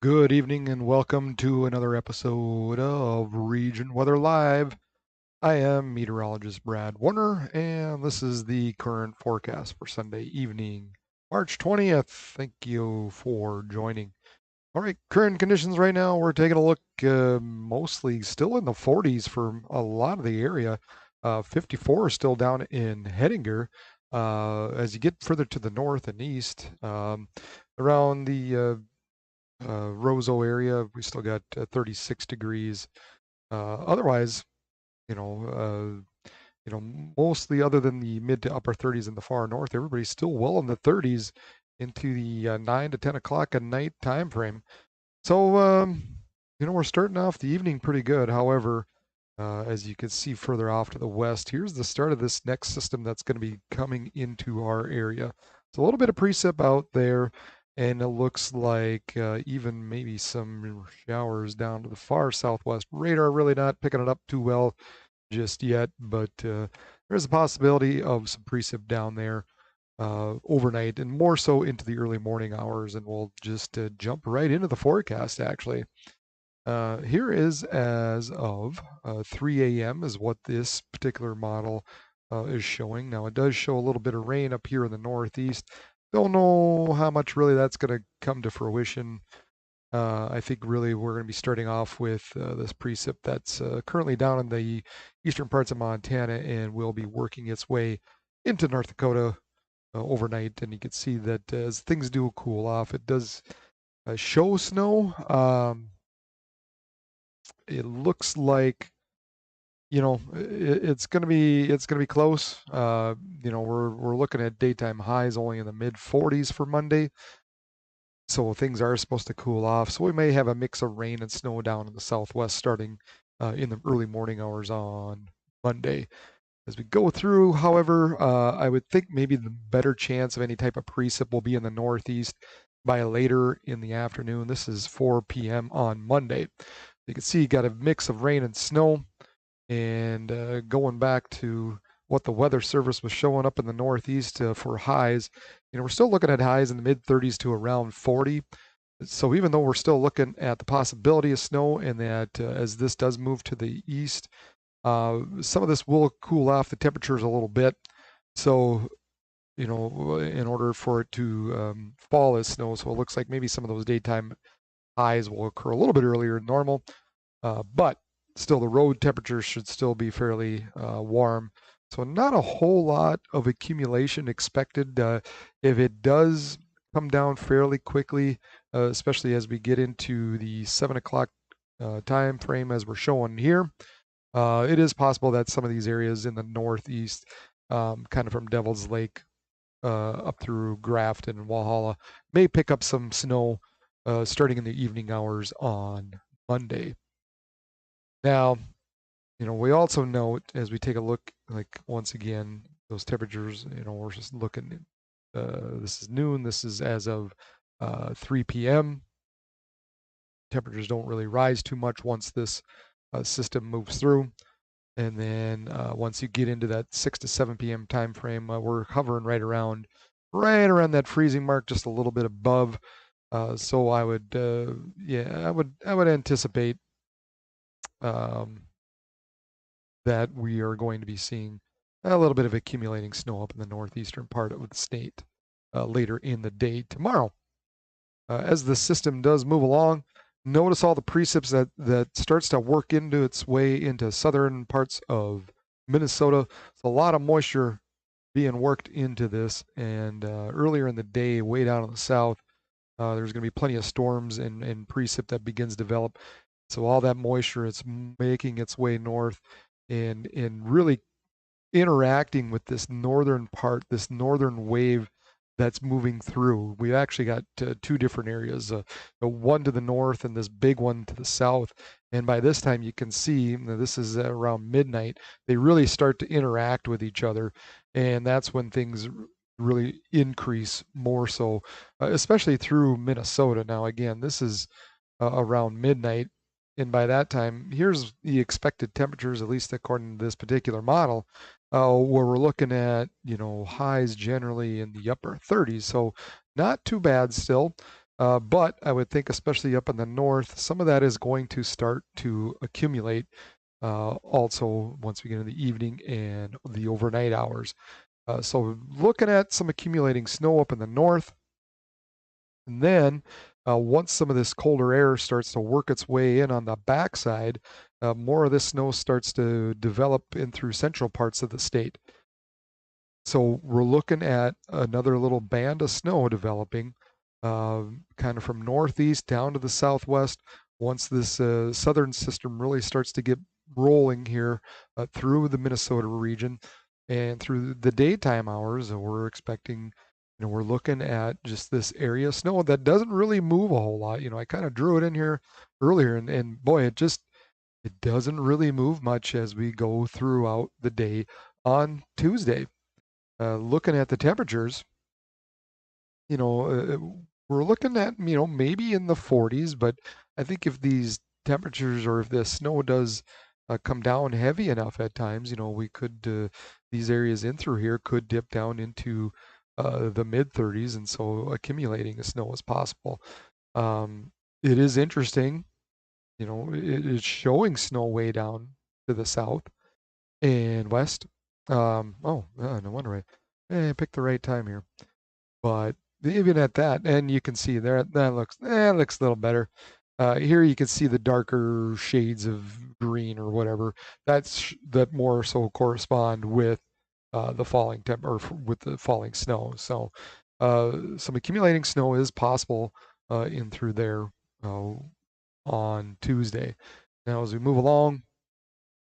Good evening and welcome to another episode of Region Weather Live. I am meteorologist Brad Warner, and this is the current forecast for Sunday evening, March 20th. Thank you for joining. All right, current conditions right now, we're taking a look mostly still in the 40s for a lot of the area. 54 is still down in Hettinger. As you get further to the north and east, around the Roseau area, we still got 36 degrees. Otherwise, you know, mostly other than the mid to upper 30s in the far north, everybody's still well in the 30s into the 9 to 10 o'clock at night time frame. So, we're starting off the evening pretty good. However, as you can see further off to the west, here's the start of this next system that's going to be coming into our area. So a little bit of precip out there, and it looks like even maybe some showers down to the far southwest. Radar really not picking it up too well just yet, but there's a possibility of some precip down there overnight and more so into the early morning hours. And we'll just jump right into the forecast actually. Here is as of 3 a.m. is what this particular model is showing. Now it does show a little bit of rain up here in the northeast. Don't know how much really that's going to come to fruition. I think really we're going to be starting off with this precip that's currently down in the eastern parts of Montana and will be working its way into North Dakota overnight. And you can see that as things do cool off, it does show snow. It looks like it's gonna be close. We're looking at daytime highs only in the mid 40s for Monday, so things are supposed to cool off. So we may have a mix of rain and snow down in the southwest starting in the early morning hours on Monday. As we go through, however, I would think maybe the better chance of any type of precip will be in the northeast by later in the afternoon. This is 4 p.m. on Monday. You can see you got a mix of rain and snow. And going back to what the weather service was showing up in the northeast for highs, we're still looking at highs in the mid 30s to around 40. So even though we're still looking at the possibility of snow and that as this does move to the east, some of this will cool off the temperatures a little bit. So, in order for it to fall as snow, so it looks like maybe some of those daytime highs will occur a little bit earlier than normal. But still, the road temperatures should still be fairly warm. So not a whole lot of accumulation expected. If it does come down fairly quickly, especially as we get into the 7 o'clock time frame as we're showing here, it is possible that some of these areas in the northeast, kind of from Devil's Lake up through Grafton and Walhalla, may pick up some snow starting in the evening hours on Monday. Now, we also note as we take a look, like once again, those temperatures, we're just looking, this is noon, this is as of 3 p.m. Temperatures don't really rise too much once this system moves through. And then once you get into that 6 to 7 p.m. time frame, we're hovering right around that freezing mark, just a little bit above. So I would, I would anticipate um, that we are going to be seeing a little bit of accumulating snow up in the northeastern part of the state later in the day tomorrow. As the system does move along, notice all the precipits that starts to work into its way into southern parts of Minnesota. So a lot of moisture being worked into this, and earlier in the day, way down in the south, there's going to be plenty of storms and precip that begins to develop. So all that moisture is making its way north and really interacting with this northern part, this northern wave that's moving through. We actually got two different areas, one to the north and this big one to the south. And by this time, you can see this is around midnight. They really start to interact with each other, and that's when things really increase more so, especially through Minnesota. Now, again, this is around midnight. And by that time, here's the expected temperatures, at least according to this particular model, where we're looking at, highs generally in the upper 30s. So not too bad still. But I would think, especially up in the north, some of that is going to start to accumulate also once we get in the evening and the overnight hours. So looking at some accumulating snow up in the north, and then once some of this colder air starts to work its way in on the backside, more of this snow starts to develop in through central parts of the state. So we're looking at another little band of snow developing, kind of from northeast down to the southwest. Once this southern system really starts to get rolling here through the Minnesota region and through the daytime hours, we're expecting, we're looking at just this area of snow that doesn't really move a whole lot. I kind of drew it in here earlier, and boy, it doesn't really move much as we go throughout the day on Tuesday. Looking at the temperatures, you know, uh, we're looking at, maybe in the 40s, but I think if these temperatures or if the snow does come down heavy enough at times, we could, these areas in through here could dip down into the mid 30s, and so accumulating a snow is possible. Um, it is interesting, it is showing snow way down to the south and west. No wonder I picked the right time here. But even at that, and you can see there that looks a little better. Here you can see the darker shades of green or whatever. That more so correspond with the falling temp or with the falling snow. So some accumulating snow is possible in through there uh, on Tuesday. Now as we move along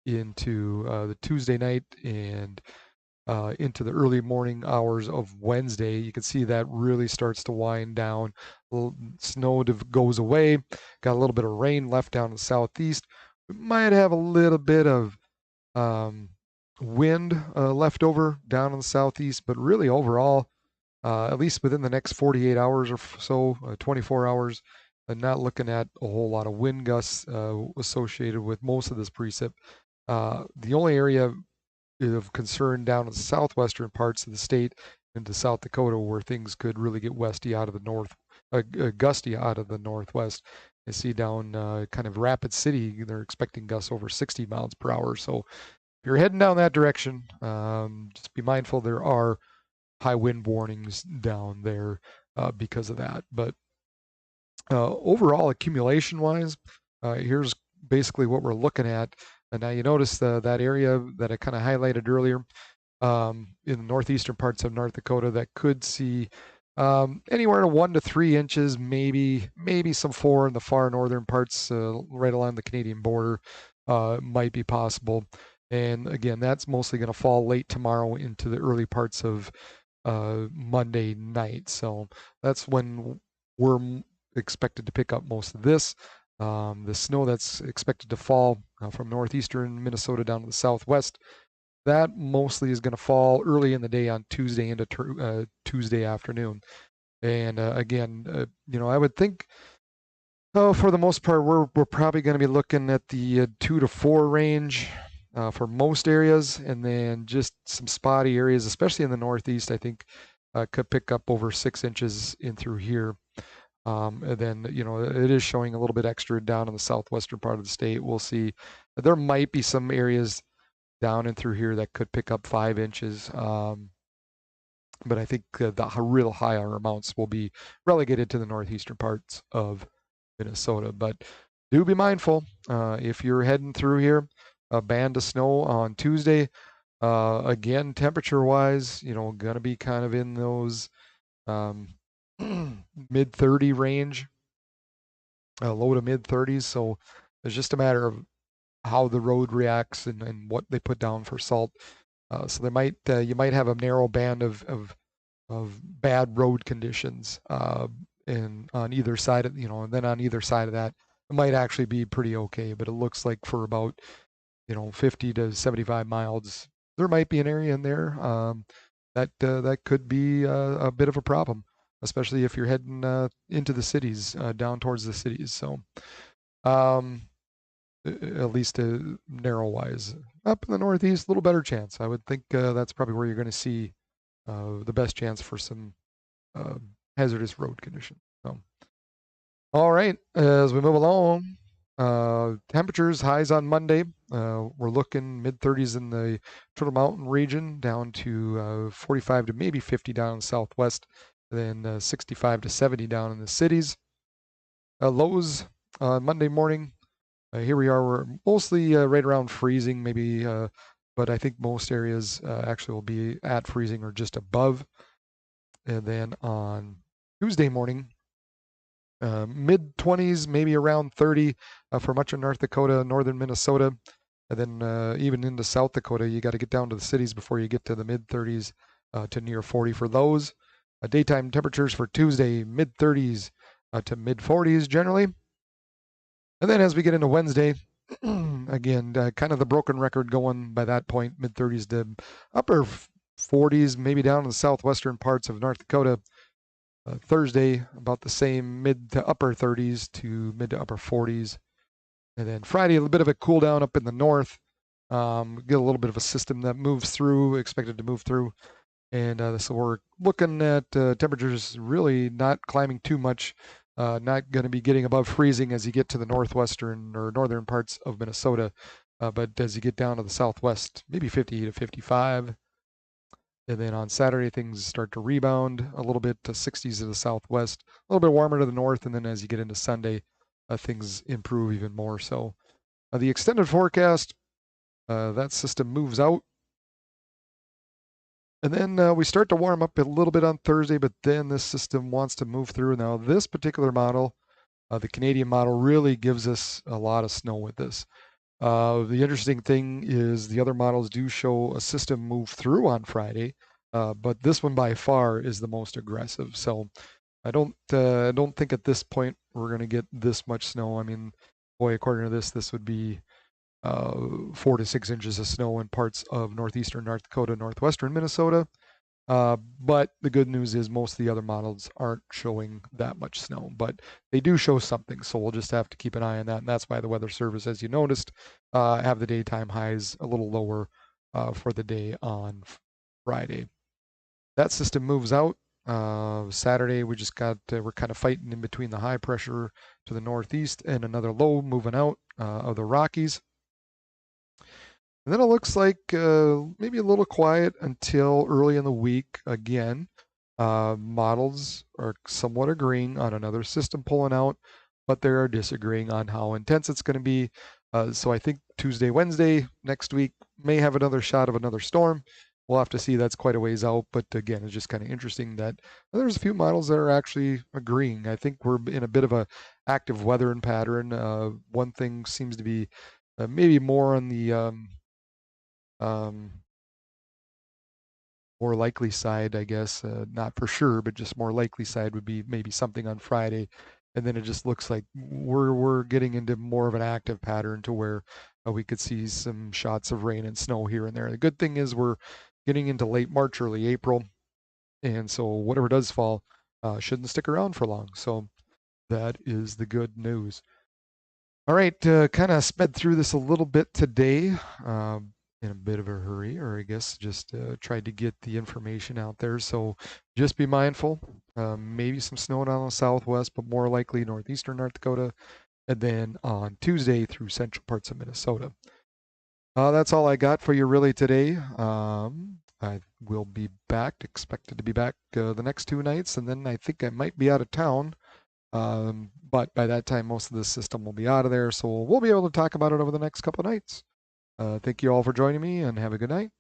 into the Tuesday night and into the early morning hours of Wednesday. You can see that really starts to wind down. Snow goes away. Got a little bit of rain left down in the southeast. We might have a little bit of um, wind left over down in the southeast, but really overall, at least within the next 48 hours or so, 24 hours, not looking at a whole lot of wind gusts associated with most of this precip. The only area of concern down in the southwestern parts of the state into South Dakota, where things could really get gusty out of the northwest. I see down kind of Rapid City, they're expecting gusts over 60 miles per hour. So if you're heading down that direction, just be mindful there are high wind warnings down there because of that. But overall, accumulation wise, here's basically what we're looking at. And now you notice that area that I kind of highlighted earlier in the northeastern parts of North Dakota that could see anywhere to 1 to 3 inches, maybe some 4 in the far northern parts, right along the Canadian border, might be possible. And again, that's mostly going to fall late tomorrow into the early parts of Monday night. So that's when we're expected to pick up most of this. The snow that's expected to fall from northeastern Minnesota down to the southwest, that mostly is going to fall early in the day on Tuesday into Tuesday afternoon. And again, I would think, for the most part, we're probably going to be looking at the 2 to 4 range for most areas, and then just some spotty areas, especially in the northeast. I think could pick up over 6 inches in through here. And then, it is showing a little bit extra down in the southwestern part of the state. We'll see. There might be some areas down and through here that could pick up 5 inches. But I think the real higher amounts will be relegated to the northeastern parts of Minnesota. But do be mindful if you're heading through here, a band of snow on Tuesday. Again, temperature wise, going to be kind of in those um, mid 30 range, low to mid 30s. So it's just a matter of how the road reacts and what they put down for salt. So you might have a narrow band of bad road conditions, and on either side of and then on either side of that, it might actually be pretty okay. But it looks like for about 50 to 75 miles, there might be an area in there that could be a bit of a problem, especially if you're heading into the cities, down towards the cities. So. Um, at least narrow wise. Up in the northeast, a little better chance. I would think that's probably where you're going to see the best chance for some hazardous road conditions. So, All right, as we move along, temperatures highs on Monday. We're looking mid 30s in the Turtle Mountain region, down to 45 to maybe 50 down in the southwest, then 65 to 70 down in the cities. Lows Monday morning. Here we are. We're mostly right around freezing, maybe, but I think most areas actually will be at freezing or just above. And then on Tuesday morning, mid 20s, maybe around 30 for much of North Dakota, northern Minnesota, and then even into South Dakota. You got to get down to the cities before you get to the mid 30s to near 40 for those. Daytime temperatures for Tuesday, mid 30s to mid 40s generally. And then as we get into Wednesday, again, kind of the broken record going by that point, mid 30s to upper 40s, maybe down in the southwestern parts of North Dakota. Thursday, about the same, mid to upper 30s to mid to upper 40s. And then Friday, a little bit of a cool down up in the north. Get a little bit of a system that moves through, expected to move through. And so we're looking at temperatures really not climbing too much, not going to be getting above freezing as you get to the northwestern or northern parts of Minnesota. But as you get down to the southwest, maybe 50 to 55. And then on Saturday, things start to rebound a little bit to 60s to the southwest, a little bit warmer to the north. And then as you get into Sunday, things improve even more. So the extended forecast, that system moves out. And then we start to warm up a little bit on Thursday, but then this system wants to move through. Now, this particular model, the Canadian model, really gives us a lot of snow with this. The interesting thing is the other models do show a system move through on Friday, but this one by far is the most aggressive. So I don't think at this point we're going to get this much snow. I mean, boy, according to this would be 4 to 6 inches of snow in parts of northeastern North Dakota, northwestern Minnesota. But the good news is most of the other models aren't showing that much snow, but they do show something. So we'll just have to keep an eye on that. And that's why the Weather Service, as you noticed, have the daytime highs a little lower for the day on Friday. That system moves out. Saturday, we're kind of fighting in between the high pressure to the northeast and another low moving out of the Rockies. And then it looks like maybe a little quiet until early in the week again. Models are somewhat agreeing on another system pulling out, but they are disagreeing on how intense it's going to be. So I think Tuesday, Wednesday next week may have another shot of another storm. We'll have to see. That's quite a ways out. But again, it's just kind of interesting that there's a few models that are actually agreeing. I think we're in a bit of a active weather pattern. One thing seems to be maybe more on the um, more likely side, I guess, not for sure, but just more likely side would be maybe something on Friday. And then it just looks like we're getting into more of an active pattern to where we could see some shots of rain and snow here and there. The good thing is we're getting into late March, early April, and so whatever does fall shouldn't stick around for long. So that is the good news. All right, kind of sped through this a little bit today in a bit of a hurry, or I guess just tried to get the information out there. So just be mindful. Maybe some snow down the southwest, but more likely northeastern North Dakota, and then on Tuesday through central parts of Minnesota. That's all I got for you really today. I will be back, expected to be back the next 2 nights, and then I think I might be out of town. But by that time, most of the system will be out of there, so we'll be able to talk about it over the next couple of nights. Thank you all for joining me, and have a good night.